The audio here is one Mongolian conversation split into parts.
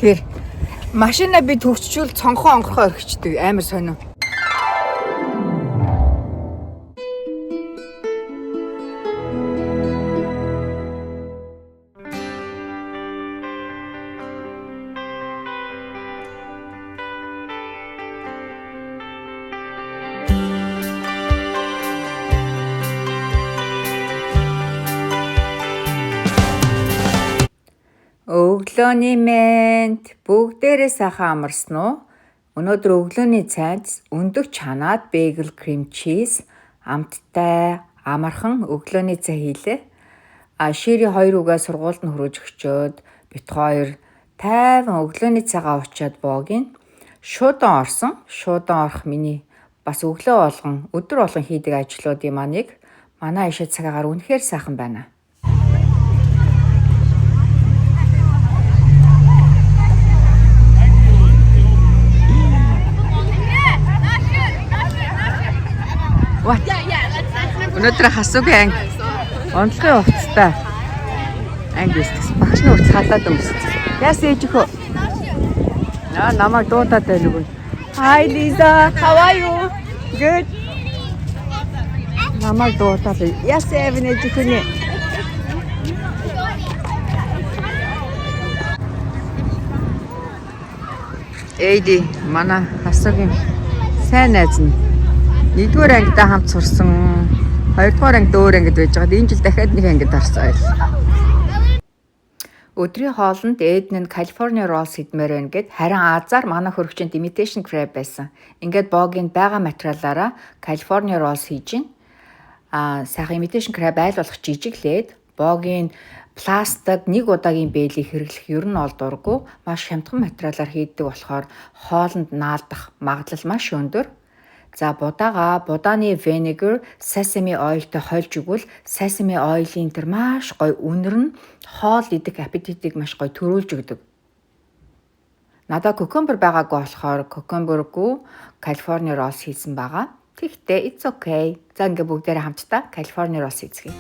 Тэр машина би төгсчүүл цонхоо онгорхоо орхичдэг амар сонио. Өглөөний мэнд бүгдээрээ сайхан амарсан уу? Өнөөдөр өглөөний цайд өндөг чанаад бейгл крем чиз амттай амархан өглөөний цай хийлээ. Шири 2 угаа сургуульд нь хүргэж өчөөд бит хоёр тайван өглөөний цагаа уучаад боогийн шуудан орсон. Шуудан орох миний бас өглөө болгон өдөр болгон хийдэг ажлуудын маныг манай ишээ цагаагаар үнэхээр сайхан байна. Өнөөдөр хасуугийн анги онцлогийн хувцастай анги өсдөс. Багшны хувцас халаад өмссөн. Яасан ээж хөө? Намайг дуудаад байл үгүй. Hi Lisa, how are you? Good. Намайг дуудаад байл. Яасан эвэн ээж хөө? Эйди манай хасуугийн сайн найз нь 1-р ангидаа хамт сурсан. 2-р ангид өөр ангид байж байгаад энэ жил дахиад нэг ангид орсон ойл. Өдрийн хоолнд Эдэн нь California rolls идмээр байна гэд харин Азар манай хөрөгчөнд imitation crab байсан. Ингээд богийн байгаа материалаараа California rolls хийж гин. Сайхан imitation crab айл болох жижиглээд богийн пластик нэг удаагийн бэлийг хэрэглэх ер нь ол дурггүй маш хямдхан материалаар хийдэг болохоор хоолнд наалдах магадлал маш өндөр. За будааны vinegar, sesame oilтой хольж игвэл sesame oil-ийн тэр маш гоё үнэр нь хоол идэх аппетитыг маш гоё төрүүлж өгдөг. Надад cucumber байгаагүй болохоор cucumberгүй California rolls хийсэн байгаа. Тэгтээ it's okay. За ингээ бүгдээрээ хамтдаа California rolls хийцгээе.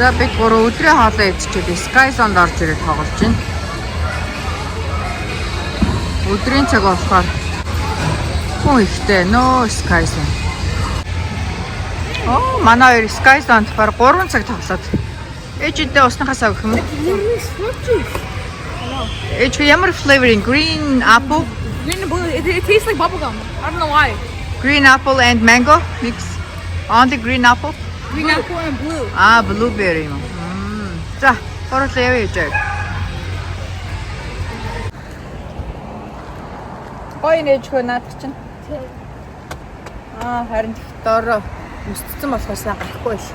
За бид 3 өдрийн хоолоо идчихээд Sky Zone-д орж ирээд тоглож байна. Өдрийн цаг болохоор хүн ихтэй нөө Sky Zone. Манай хоёр Sky Zone болохоор 3 цаг тоглоод. Ээжидээ усныхаас авах юм уу? Ээж ямар flavoring? Green apple? Green apple, it tastes like bubblegum. I don't know why. Green apple and mango mix. Only green apple? Green apple and blue. Blueberry юм. За, хорлоо явъя гэж. Ой нэж хөө наадах чинь. Харин дороо мөсцсөн болохоор сайн гарахгүй л.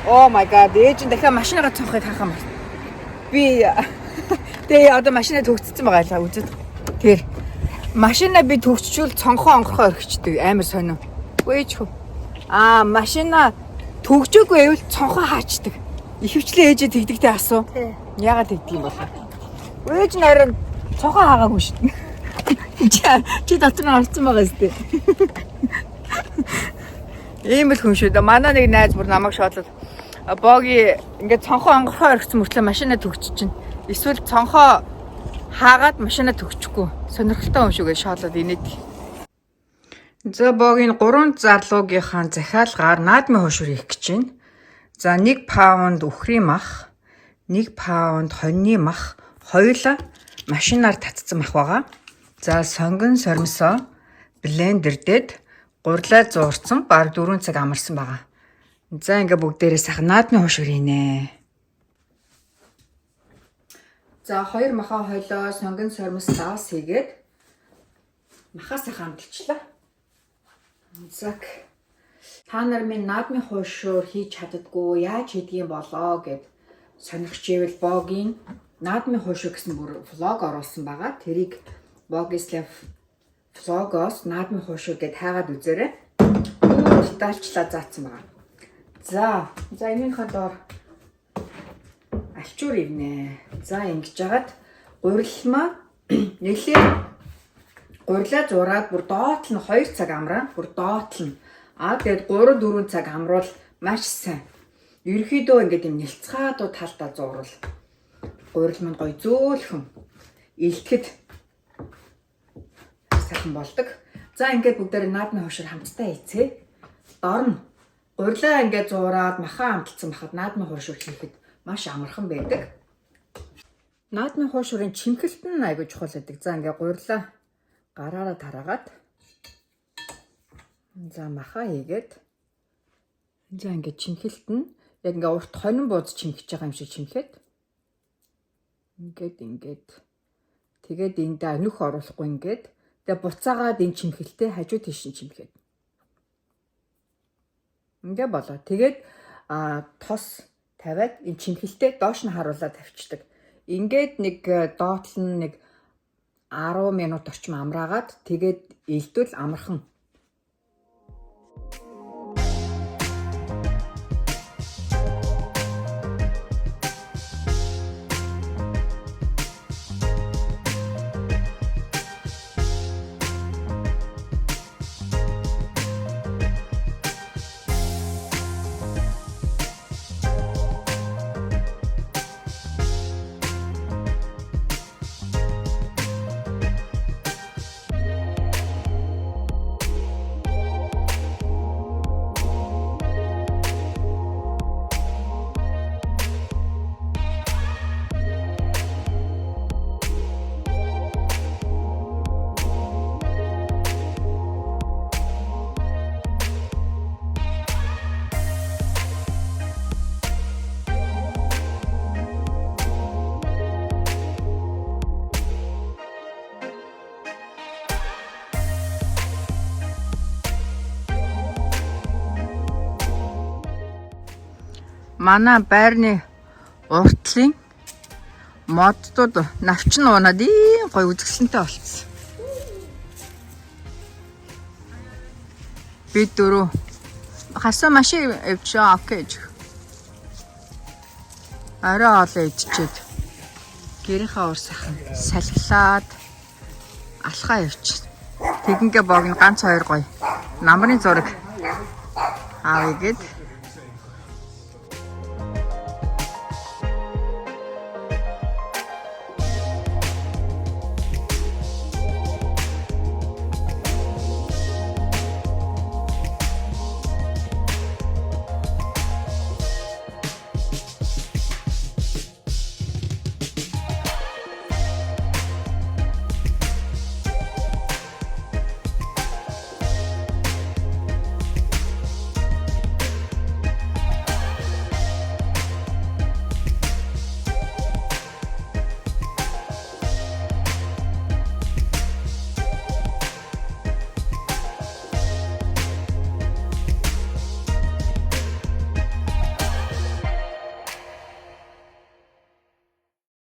Oh my god, ээж нь дахиад машинагаа цонхыг хаах юм. Би тэгээ одоо машинаа төгсцсөн байгаа л үзээд. Тэр машина би төгсчүүл цонхоо онгорхоо орхичдэг амар сонио. Ээж хөө. Машина төгжөөгүй байвал цонхоо хаачдаг. Ихэвчлэн ээжээ тэгдэгтэй асуу. Яагаад тэгдэг юм бол? Ээж нь харин цонхоо хаагаагүй шүү дээ. Чи дотор нь орсон байгаа зү. Ийм л хүн шүү дээ. Манай нэг найз бүр намайг шоолол. Боги ингээд цонхоо онгорхоо өргөцсөн мөртлөө машинаа төгч чинь. Эсвэл цонхоо хаагаад машинаа төгчихгүй. Сонирхолтой хүн шүү гэж шоолоод инээд. За богийн 3 зарлуугийнхаа захиалгаар наадмын хошуур хийх гэж байна. За 1 паунд үхрийн мах, 1 паунд хоньны мах, хоёулаа машинаар татсан мах байгаа. За сонгон сормсоо блендер дээд гурлаа зуурсан баг 4 цаг амарсан байгаа. За ингээ бүгдээрээ сайхан наадмын хошуур хийнэ. За 2 махаа хойлоо сонгон сормс таас хийгээд махаа сайхан амталчлаа. Зак. Та нар минь наадмын хошуур хийж чаддаггүй яаж хийдгийм болоо гэд сонирхч ивэл богийн наадмын хошуур гэсэн бүр влог оруулсан байгаа. Тэрийг Bogislav влогоос наадмын хошуур гэд хайгаад үзээрэй. Детальчлаа заасан байгаа. За энийхээ доор алчуур ивнэ. За ингэж жагаад гурилмаа нэглээ гурлаа зураад бүр доотлон 2 цаг амраа. Бүр доотлон. Тэгээд 3-4 цаг амруул маш сайн. Ерөнхийдөө ингээд юм нэлцгаадуу талдаа зурвал гурил мань гоё зөөлхөн илтгэд сайхан болдог. За ингээд бүгдээр наадмын хошуур хамтдаа хийцээ. Дор нь гурилаа ингээд зураад махаа амталсан бахад наадмын хошуур хийхэд маш амархан байдаг. Наадмын хошуурын чимхэлт нь айгүй чухал байдаг. За ингээд гурилаа гараараа тараагаад за махаа хийгээд за ингээд чимхэлт нь яг ингээд урт хонин бууз чимхэж байгаа юм шиг чимхэд ингээд тэгээд энд нөх оруулахгүй ингээд тэгээ буцаагаад энэ чимхэлтэй хажуу тийш нь чимхэд ингээд болоо. Тэгээд тос тавиад энэ чимхэлтэй доош нь харуулаад тавьчихдаг. Ингээд нэг доотлон нэг 10 минут орчим амраагаад тэгээд элдвэл амархан. Манай байрны уртлын моддууд навчин уунаад ийм гоё үзэсгэлэнтэй болчихсон. Би дөрөв хасаа машин явчаа окейж. Арай олон идчихэд гэрийнхаа уур сайхан салхилаад алхаа явчих. Тэгингээ богн ганц 2 гоё намрын зураг аавыгээд